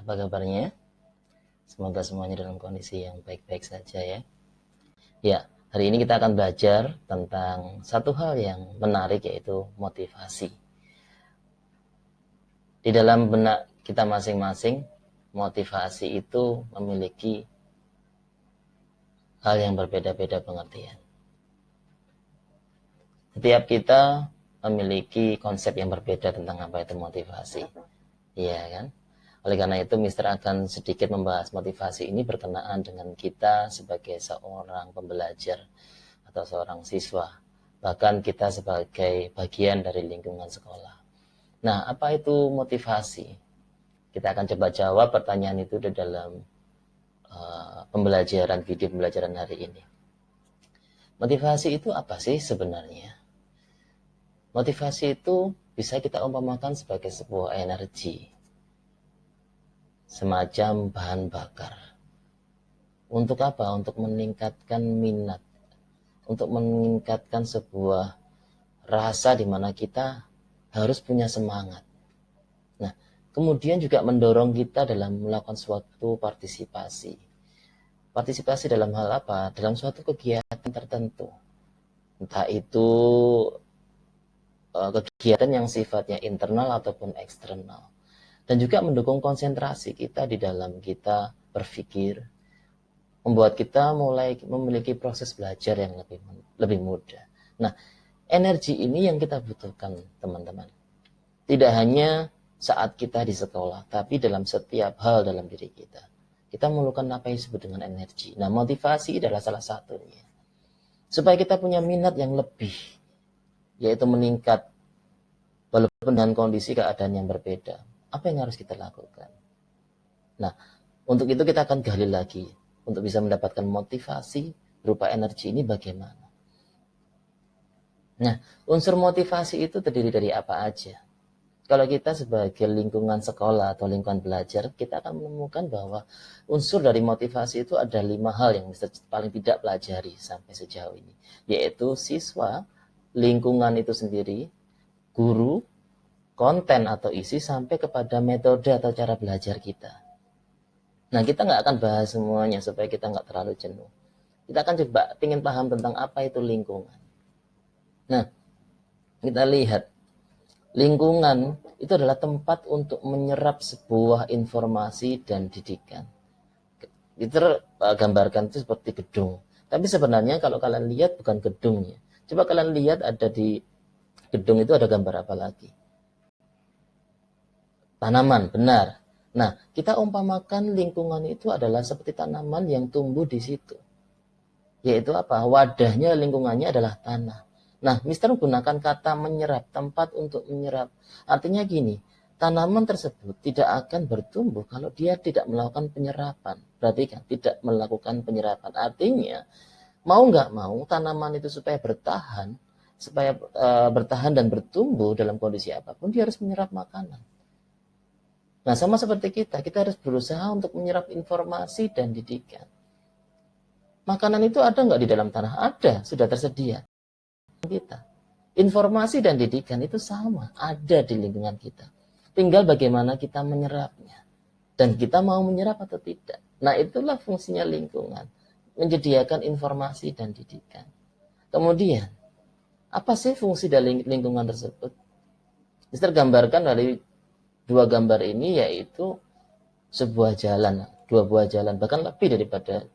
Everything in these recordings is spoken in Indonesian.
Apa kabarnya? Semoga semuanya dalam kondisi yang baik-baik saja ya. Ya, hari ini kita akan belajar tentang satu hal yang menarik, yaitu motivasi. Di dalam benak kita masing-masing, motivasi itu memiliki hal yang berbeda-beda pengertian. Setiap kita memiliki konsep yang berbeda tentang apa itu motivasi. Iya kan? Oleh karena itu, Mister akan sedikit membahas motivasi ini berkenaan dengan kita sebagai seorang pembelajar atau seorang siswa. Bahkan kita sebagai bagian dari lingkungan sekolah. Nah, apa itu motivasi? Kita akan coba jawab pertanyaan itu di dalam video pembelajaran hari ini. Motivasi itu apa sih sebenarnya? Motivasi itu bisa kita umpamakan sebagai sebuah energi, semacam bahan bakar. Untuk apa? Untuk meningkatkan minat, untuk meningkatkan sebuah rasa di mana kita harus punya semangat. Nah, kemudian juga mendorong kita dalam melakukan suatu partisipasi. Partisipasi dalam hal apa? Dalam suatu kegiatan tertentu. Entah itu kegiatan yang sifatnya internal ataupun eksternal. Dan juga mendukung konsentrasi kita di dalam kita berpikir, membuat kita mulai memiliki proses belajar yang lebih mudah. Nah, energi ini yang kita butuhkan, teman-teman. Tidak hanya saat kita di sekolah, tapi dalam setiap hal dalam diri kita. Kita memerlukan apa yang disebut dengan energi. Nah, motivasi adalah salah satunya. Supaya kita punya minat yang lebih, yaitu meningkat walaupun dengan kondisi keadaan yang berbeda. Apa yang harus kita lakukan? Nah, untuk itu kita akan gali lagi. Untuk bisa mendapatkan motivasi berupa energi ini bagaimana? Nah, unsur motivasi itu terdiri dari apa aja? Kalau kita sebagai lingkungan sekolah atau lingkungan belajar, kita akan menemukan bahwa unsur dari motivasi itu ada 5 hal yang bisa paling tidak pelajari sampai sejauh ini. Yaitu siswa, lingkungan itu sendiri, guru, konten atau isi, sampai kepada metode atau cara belajar kita. Nah, kita nggak akan bahas semuanya supaya kita nggak terlalu jenuh. Kita akan coba ingin paham tentang apa itu lingkungan. Nah, kita lihat. Lingkungan itu adalah tempat untuk menyerap sebuah informasi dan didikan. Kita gambarkan itu seperti gedung. Tapi sebenarnya kalau kalian lihat bukan gedungnya. Coba kalian lihat ada di gedung itu ada gambar apa lagi? Tanaman, benar. Nah, kita umpamakan lingkungan itu adalah seperti tanaman yang tumbuh di situ. Yaitu apa? Wadahnya, lingkungannya adalah tanah. Nah, Mister menggunakan kata menyerap, tempat untuk menyerap. Artinya gini, tanaman tersebut tidak akan bertumbuh kalau dia tidak melakukan penyerapan. Berarti kan, tidak melakukan penyerapan. Artinya, mau nggak mau, tanaman itu supaya bertahan dan bertumbuh dalam kondisi apapun, dia harus menyerap makanan. Nah, sama seperti kita harus berusaha untuk menyerap informasi dan didikan. Makanan itu ada nggak di dalam tanah? Ada, sudah tersedia. Kita. Informasi dan didikan itu sama, ada di lingkungan kita. Tinggal bagaimana kita menyerapnya. Dan kita mau menyerap atau tidak. Nah, itulah fungsinya lingkungan. Menyediakan informasi dan didikan. Kemudian, apa sih fungsi dari lingkungan tersebut? Mister gambarkan dari 2 gambar ini, yaitu sebuah jalan, 2 buah jalan, bahkan lebih daripada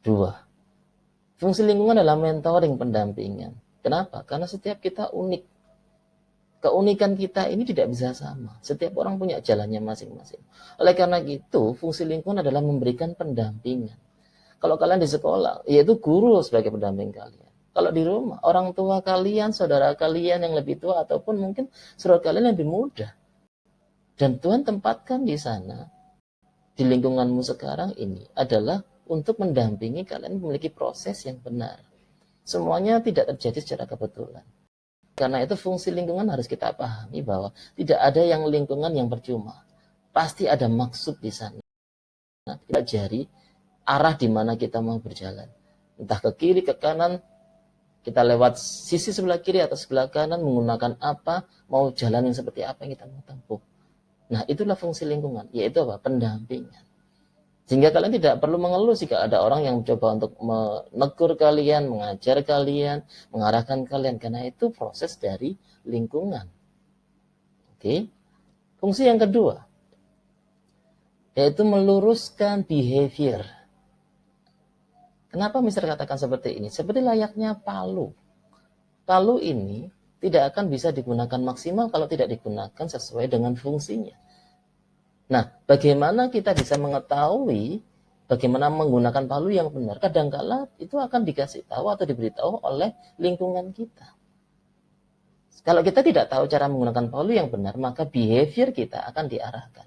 2. Fungsi lingkungan adalah mentoring, pendampingan. Kenapa? Karena setiap kita unik. Keunikan kita ini tidak bisa sama. Setiap orang punya jalannya masing-masing. Oleh karena itu, fungsi lingkungan adalah memberikan pendampingan. Kalau kalian di sekolah, yaitu guru sebagai pendamping kalian. Kalau di rumah, orang tua kalian, saudara kalian yang lebih tua, ataupun mungkin saudara kalian yang lebih muda. Dan Tuhan tempatkan di sana, di lingkunganmu sekarang ini, adalah untuk mendampingi kalian memiliki proses yang benar. Semuanya tidak terjadi secara kebetulan. Karena itu fungsi lingkungan harus kita pahami bahwa tidak ada yang lingkungan yang percuma. Pasti ada maksud di sana. Kita jari arah di mana kita mau berjalan. Entah ke kiri, ke kanan, kita lewat sisi sebelah kiri atau sebelah kanan, menggunakan apa, mau jalan yang seperti apa yang kita mau tempuh. Nah, itulah fungsi lingkungan, yaitu apa? Pendampingan. Sehingga kalian tidak perlu mengeluh jika ada orang yang mencoba untuk menegur kalian, mengajar kalian, mengarahkan kalian, karena itu proses dari lingkungan. Oke. Fungsi yang kedua, yaitu meluruskan behavior. Kenapa Mister katakan seperti ini? Seperti layaknya palu. Palu ini tidak akan bisa digunakan maksimal kalau tidak digunakan sesuai dengan fungsinya. Nah, bagaimana kita bisa mengetahui bagaimana menggunakan palu yang benar? Kadangkala itu akan dikasih tahu atau diberitahu oleh lingkungan kita. Kalau kita tidak tahu cara menggunakan palu yang benar, maka behavior kita akan diarahkan.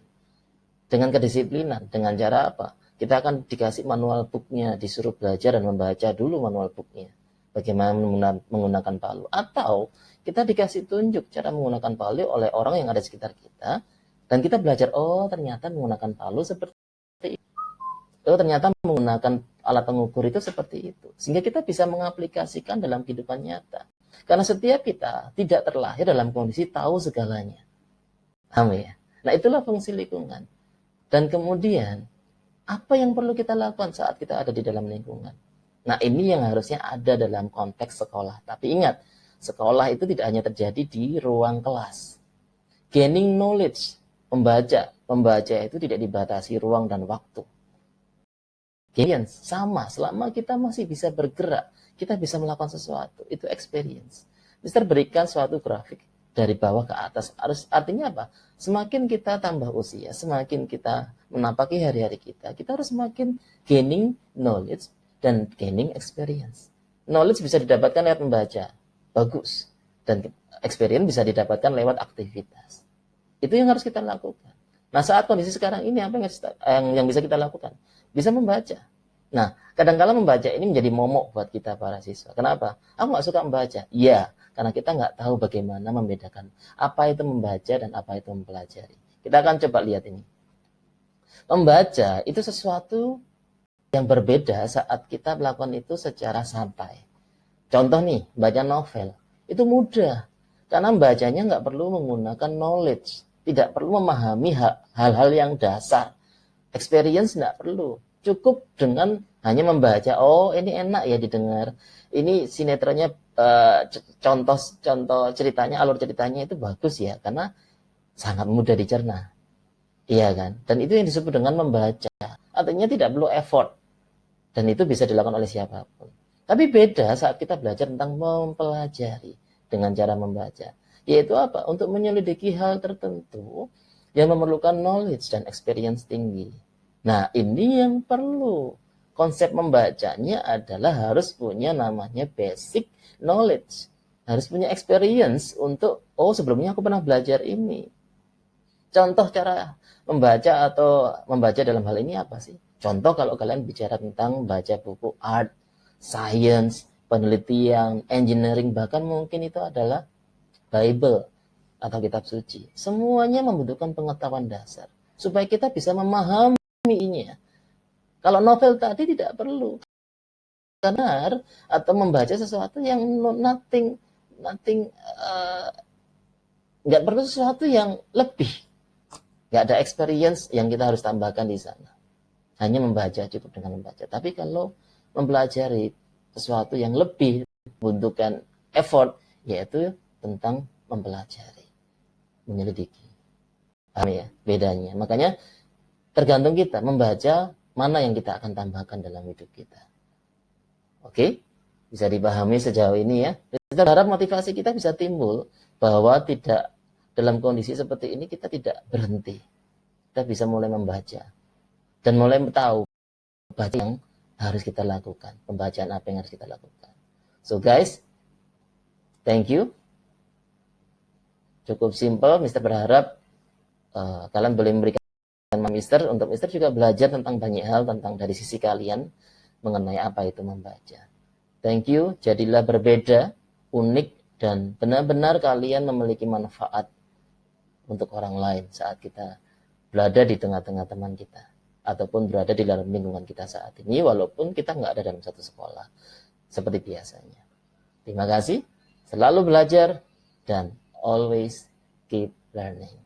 Dengan kedisiplinan, dengan cara apa? Kita akan dikasih manual booknya, disuruh belajar dan membaca dulu manual booknya. Bagaimana menggunakan palu. Atau kita dikasih tunjuk cara menggunakan palu oleh orang yang ada di sekitar kita. Dan kita belajar, oh ternyata menggunakan palu seperti itu. Oh ternyata menggunakan alat pengukur itu seperti itu. Sehingga kita bisa mengaplikasikan dalam kehidupan nyata. Karena setiap kita tidak terlahir dalam kondisi tahu segalanya. Paham ya? Nah itulah fungsi lingkungan. Dan kemudian, apa yang perlu kita lakukan saat kita ada di dalam lingkungan? Nah, ini yang harusnya ada dalam konteks sekolah. Tapi ingat, sekolah itu tidak hanya terjadi di ruang kelas. Gaining knowledge, membaca itu tidak dibatasi ruang dan waktu. Experience, sama, selama kita masih bisa bergerak, kita bisa melakukan sesuatu, itu experience. Mister berikan suatu grafik dari bawah ke atas. Artinya apa? Semakin kita tambah usia, semakin kita menapaki hari-hari kita harus semakin gaining knowledge dan gaining experience. Knowledge bisa didapatkan lewat membaca, bagus. Dan experience bisa didapatkan lewat aktivitas. Itu yang harus kita lakukan. Nah, saat kondisi sekarang ini, apa yang bisa kita lakukan? Bisa membaca. Nah, kadang-kala membaca ini menjadi momok buat kita para siswa. Kenapa? Aku nggak suka membaca. Iya, karena kita nggak tahu bagaimana membedakan apa itu membaca dan apa itu mempelajari. Kita akan coba lihat ini. Membaca itu sesuatu yang berbeda saat kita melakukan itu secara santai. Contoh nih, baca novel. Itu mudah. Karena bacanya nggak perlu menggunakan knowledge. Tidak perlu memahami hal-hal yang dasar. Experience nggak perlu. Cukup dengan hanya membaca, oh ini enak ya didengar. Ini sinetronnya, contoh ceritanya, alur ceritanya itu bagus ya. Karena sangat mudah dicerna. Iya kan? Dan itu yang disebut dengan membaca. Artinya tidak perlu effort. Dan itu bisa dilakukan oleh siapapun. Tapi beda saat kita belajar tentang mempelajari dengan cara membaca. Yaitu apa? Untuk menyelidiki hal tertentu yang memerlukan knowledge dan experience tinggi. Nah, ini yang perlu. Konsep membacanya adalah harus punya namanya basic knowledge. Harus punya experience untuk, oh sebelumnya aku pernah belajar ini. Contoh cara membaca atau membaca dalam hal ini apa sih? Contoh kalau kalian bicara tentang baca buku art, science, penelitian, engineering, bahkan mungkin itu adalah Bible atau kitab suci. Semuanya membutuhkan pengetahuan dasar supaya kita bisa memahaminya. Kalau novel tadi tidak perlu benar atau membaca sesuatu yang nothing nggak perlu sesuatu yang lebih. Nggak ada experience yang kita harus tambahkan di sana. Hanya membaca, cukup dengan membaca. Tapi kalau mempelajari sesuatu yang lebih membutuhkan effort, yaitu tentang mempelajari, menyelidiki. Paham ya bedanya? Makanya tergantung kita membaca mana yang kita akan tambahkan dalam hidup kita. Oke? Bisa dipahami sejauh ini ya. Kita berharap motivasi kita bisa timbul bahwa tidak dalam kondisi seperti ini kita tidak berhenti. Kita bisa mulai membaca dan mulai tahu baca yang harus kita lakukan, pembacaan apa yang harus kita lakukan. So guys, thank you. Cukup simple. Mister berharap kalian boleh memberikan Mister, untuk Mister juga belajar tentang banyak hal tentang dari sisi kalian mengenai apa itu membaca. Thank you. Jadilah berbeda, unik, dan benar-benar kalian memiliki manfaat untuk orang lain saat kita berada di tengah-tengah teman kita ataupun berada di dalam lingkungan kita saat ini, walaupun kita nggak ada dalam satu sekolah seperti biasanya. Terima kasih, selalu belajar, dan always keep learning.